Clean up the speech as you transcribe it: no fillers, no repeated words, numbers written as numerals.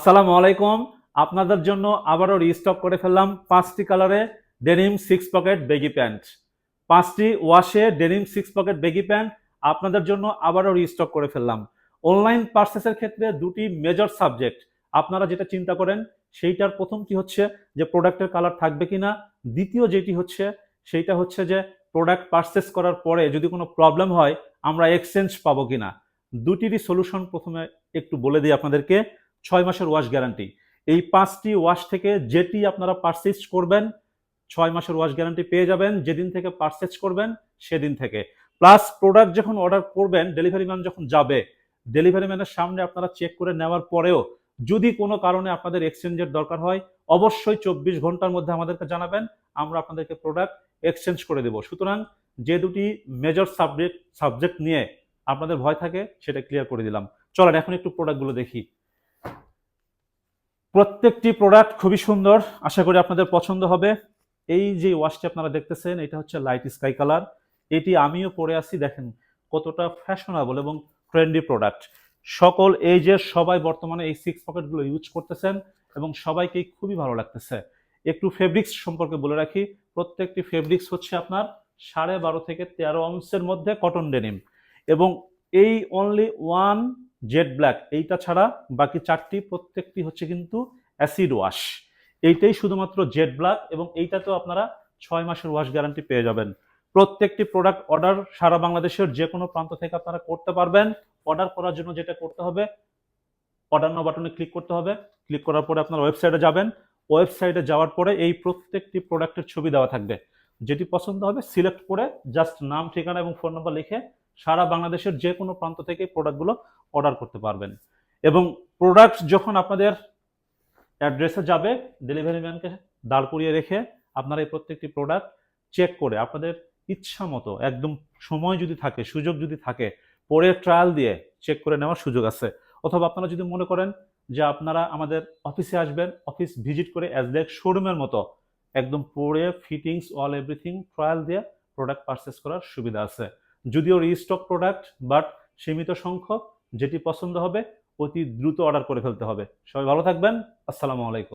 আসসালামু আলাইকুম। আপনাদের জন্য আবারও রিস্টক করে ফেললাম 5টি কালারে ডেনিম 6 পকেট বেগি প্যান্ট। 5টি ওয়াশে ডেনিম 6 পকেট বেগি প্যান্ট আপনাদের জন্য আবারও রিস্টক করে ফেললাম। অনলাইন পারচেসের ক্ষেত্রে দুটি মেজর সাবজেক্ট আপনারা যেটা চিন্তা করেন সেইটার প্রথমটি হচ্ছে যে প্রোডাক্টের কালার থাকবে কিনা, দ্বিতীয় যেটি হচ্ছে সেইটা হচ্ছে যে প্রোডাক্ট পারচেস করার পরে যদি কোনো প্রবলেম হয় আমরা এক্সচেঞ্জ পাবো কিনা। দুটিরই সলিউশন প্রথমে একটু বলে দিই আপনাদেরকে। 6 মাসের ওয়াশ গ্যারান্টি। এই 5টি ওয়াশ থেকে যেটি আপনারা পারচেজ করবেন 6 মাসের ওয়াশ গ্যারান্টি পেয়ে যাবেন যেদিন থেকে পারচেজ করবেন সেদিন থেকে। প্লাস প্রোডাক্ট যখন অর্ডার করবেন ডেলিভারি ম্যান যখন যাবে ডেলিভারি ম্যানের সামনে আপনারা চেক করে নেওয়ার পরেও যদি কোনো কারণে আপনাদের এক্সচেঞ্জের দরকার হয় অবশ্যই 24 ঘন্টার মধ্যে আমাদেরকে জানাবেন, আমরা আপনাদেরকে প্রোডাক্ট এক্সচেঞ্জ করে দেব। সুতরাং যে দুটি মেজর সাবজেক্ট নিয়ে আপনাদের ভয় থাকে সেটা ক্লিয়ার করে দিলাম। চলেন এখন একটু প্রোডাক্টগুলো দেখি। প্রত্যেকটি প্রোডাক্ট খুবই সুন্দর, আশা করি আপনাদের পছন্দ হবে। এই যে ওয়াশটি আপনারা দেখতেছেন এটা হচ্ছে লাইট স্কাই কালার। এটি আমিও পরে আছি, দেখেন কতটা ফ্যাশনেবল এবং ট্রেন্ডি প্রোডাক্ট। সকল এজের সবাই বর্তমানে এই 6 পকেটগুলো ইউজ করতেছেন এবং সবাইকেই খুবই ভালো লাগতেছে। একটু ফেব্রিক্স সম্পর্কে বলে রাখি, প্রত্যেকটি ফেব্রিক্স হচ্ছে আপনার 12.5 থেকে 13 অংশের মধ্যে কটন ডেনিম এবং এই অনলি ওয়ান জেড ব্ল্যাক এইটা ছাড়া বাকি 4টি প্রত্যেকটি হচ্ছে কিন্তু অ্যাসিড ওয়াশ। এইটাই শুধুমাত্র জেড ব্ল্যাক এবং এইটাতেও আপনারা 6 মাসের ওয়াশ গ্যারান্টি পেয়ে যাবেন। প্রত্যেকটি প্রোডাক্ট অর্ডার সারা বাংলাদেশের যে কোনো প্রান্ত থেকে আপনারা করতে পারবেন। অর্ডার করার জন্য যেটা করতে হবে অর্ডার নাও বাটনে ক্লিক করতে হবে। ক্লিক করার পরে আপনার ওয়েবসাইটে যাবেন। ওয়েবসাইটে যাওয়ার পরে এই প্রত্যেকটি প্রোডাক্টের ছবি দেওয়া থাকবে। যেটি পছন্দ হবে সিলেক্ট করে জাস্ট নাম, ঠিকানা এবং ফোন নাম্বার লিখে সারা বাংলাদেশের যে কোনো প্রান্ত থেকে প্রোডাক্টগুলো অর্ডার করতে পারবেন। এবং প্রোডাক্ট যখন আপনাদের অ্যাড্রেসে যাবে ডেলিভারি ম্যানকে দাঁড় করিয়ে রেখে আপনারা এই প্রত্যেকটি প্রোডাক্ট চেক করে আপনাদের ইচ্ছা মতো একদম সময় যদি থাকে, সুযোগ যদি থাকে, পরে ট্রায়াল দিয়ে চেক করে নেওয়ার সুযোগ আছে। অথবা আপনারা যদি মনে করেন যে আপনারা আমাদের অফিসে আসবেন, অফিস ভিজিট করে অ্যাজ লাইক শোরুমের মতো একদম পরে ফিটিংস অল এভরিথিং ট্রায়াল দিয়ে প্রোডাক্ট পারচেস করার সুবিধা আছে। যদিও রিস্টক প্রোডাক্ট বাট সীমিত সংখ্যক, যেটি পছন্দ হবে অতি দ্রুত অর্ডার করে ফেলতে হবে। সবাই ভালো থাকবেন। আসসালামু আলাইকুম।